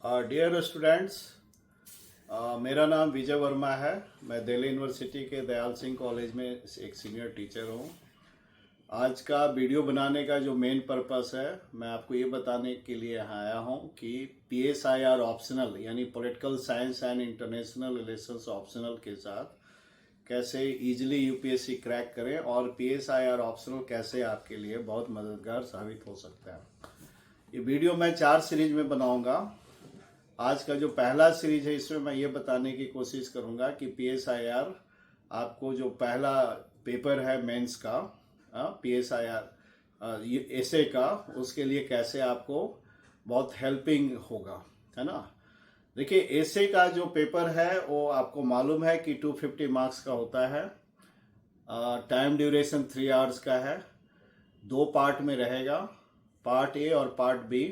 Dear students, मेरा नाम विजय वर्मा है। मैं दिल्ली यूनिवर्सिटी के दयाल सिंह कॉलेज में एक सीनियर टीचर हूँ। आज का वीडियो बनाने का जो मेन पर्पस है, मैं आपको ये बताने के लिए यहाँ आया हूँ कि PSIR ऑप्शनल यानी political science and international relations optional के साथ कैसे इजीली यूपीएससी क्रैक करें और PSIR ऑप्शनल कैसे आपके लिए बहुत मददगार साबित हो सकता है। ये वीडियो मैं 4 सीरीज में बनाऊंगा। आज का जो पहला सीरीज है इसमें मैं ये बताने की कोशिश करूंगा कि PSIR आपको जो पहला पेपर है मेंस का PSIR एसे का, उसके लिए कैसे आपको बहुत हेल्पिंग होगा, है ना। देखिए, एसे का जो पेपर है वो आपको मालूम है कि 250 मार्क्स का होता है। टाइम ड्यूरेशन 3 आवर्स का है। 2 पार्ट में रहेगा, पार्ट ए और पार्ट बी।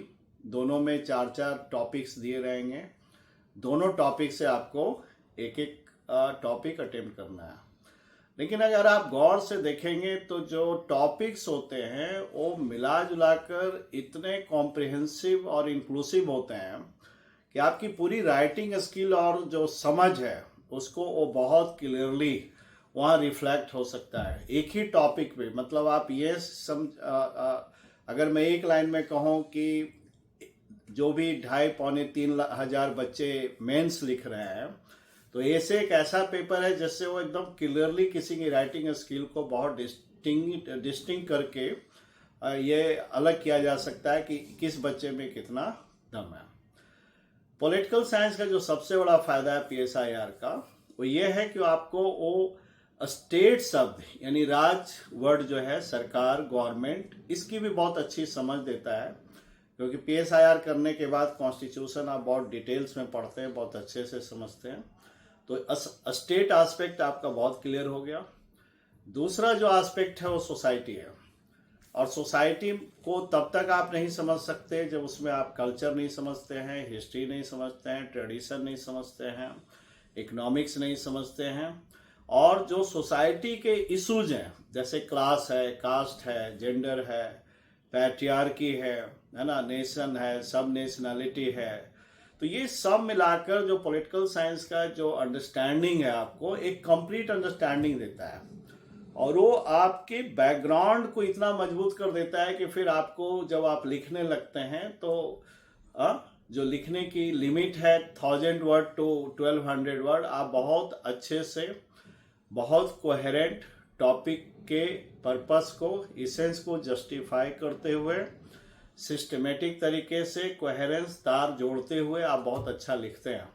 दोनों में 4-4 टॉपिक्स दिए रहेंगे। दोनों टॉपिक से आपको एक एक टॉपिक अटेम्प्ट करना है। लेकिन अगर आप गौर से देखेंगे तो जो टॉपिक्स होते हैं वो मिला जुलाकर इतने कॉम्प्रिहेंसिव और इंक्लूसिव होते हैं कि आपकी पूरी राइटिंग स्किल और जो समझ है उसको वो बहुत क्लियरली वहाँ रिफ्लेक्ट हो सकता है एक ही टॉपिक पे। मतलब आप ये अगर मैं एक लाइन में कहूँ कि जो भी 2,500-3 हजार बच्चे मेंस लिख रहे हैं, तो ऐसे एक ऐसा पेपर है जिससे वो एकदम क्लियरली किसी की राइटिंग स्किल को बहुत डिस्टिंग करके ये अलग किया जा सकता है कि किस बच्चे में कितना दम है। पॉलिटिकल साइंस का जो सबसे बड़ा फायदा है PSIR का, वो ये है कि आपको वो स्टेट शब्द यानी राज वर्ड जो है, सरकार, गवर्नमेंट, इसकी भी बहुत अच्छी समझ देता है। क्योंकि PSIR करने के बाद कॉन्स्टिट्यूशन आप बहुत डिटेल्स में पढ़ते हैं, बहुत अच्छे से समझते हैं, तो स्टेट एस्पेक्ट आपका बहुत क्लियर हो गया। दूसरा जो एस्पेक्ट है वो सोसाइटी है, और सोसाइटी को तब तक आप नहीं समझ सकते जब उसमें आप कल्चर नहीं समझते हैं, हिस्ट्री नहीं समझते हैं, ट्रेडिशन नहीं समझते हैं, इकोनॉमिक्स नहीं समझते हैं। और जो सोसाइटी के इशूज हैं जैसे क्लास है, कास्ट है, जेंडर है, पैट्रियार्की है ना, नेशन है, सब नेशनैलिटी है, तो ये सब मिलाकर जो पॉलिटिकल साइंस का जो अंडरस्टैंडिंग है आपको एक कंप्लीट अंडरस्टैंडिंग देता है। और वो आपके बैकग्राउंड को इतना मजबूत कर देता है कि फिर आपको जब आप लिखने लगते हैं तो जो लिखने की लिमिट है 1000 वर्ड टू 1200 वर्ड, आप बहुत अच्छे से बहुत कोहेरेंट टॉपिक के पर्पस को, इसेंस को जस्टिफाई करते हुए सिस्टमेटिक तरीके से कोहेरेंस तार जोड़ते हुए आप बहुत अच्छा लिखते हैं।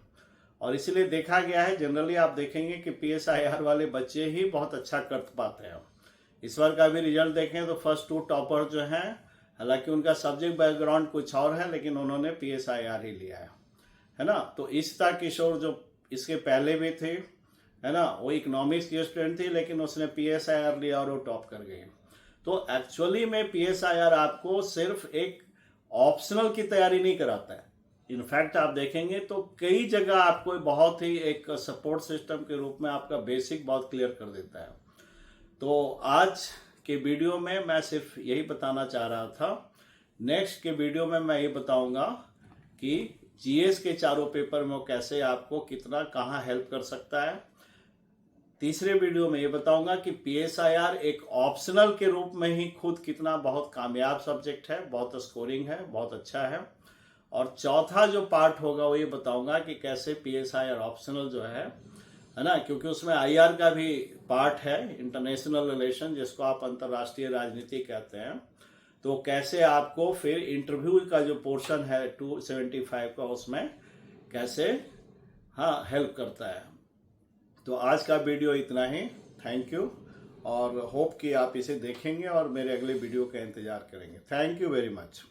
और इसीलिए देखा गया है, जनरली आप देखेंगे कि PSIR वाले बच्चे ही बहुत अच्छा कर पाते हैं। इस बार का भी रिजल्ट देखें तो फर्स्ट 2 टॉपर जो हैं, हालांकि उनका सब्जेक्ट बैकग्राउंड कुछ और है, लेकिन उन्होंने PSIR ही लिया है ना। तो ईशिता किशोर जो इसके पहले भी थे, है ना, वो इकोनॉमिक्स की स्टूडेंट थी, लेकिन उसने PSIR लिया और वो टॉप कर गई। तो एक्चुअली में PSIR आपको सिर्फ एक ऑप्शनल की तैयारी नहीं कराता है। इनफैक्ट आप देखेंगे तो कई जगह आपको बहुत ही एक सपोर्ट सिस्टम के रूप में आपका बेसिक बहुत क्लियर कर देता है। तो आज के वीडियो में मैं सिर्फ यही बताना चाह रहा था। नेक्स्ट के वीडियो में मैं ये बताऊंगा कि GS के चारों पेपर में कैसे आपको कितना कहाँ हेल्प कर सकता है। तीसरे वीडियो में ये बताऊंगा कि PSIR एक ऑप्शनल के रूप में ही खुद कितना बहुत कामयाब सब्जेक्ट है, बहुत स्कोरिंग है, बहुत अच्छा है। और चौथा जो पार्ट होगा वो ये बताऊंगा कि कैसे PSIR ऑप्शनल जो है ना, क्योंकि उसमें IR का भी पार्ट है, इंटरनेशनल रिलेशन, जिसको आप अंतर्राष्ट्रीय राजनीति कहते हैं, तो कैसे आपको फिर इंटरव्यू का जो पोर्शन है 275 का, उसमें कैसे हेल्प करता है। तो आज का वीडियो इतना ही। थैंक यू, और होप कि आप इसे देखेंगे और मेरे अगले वीडियो का इंतजार करेंगे। Thank you very much.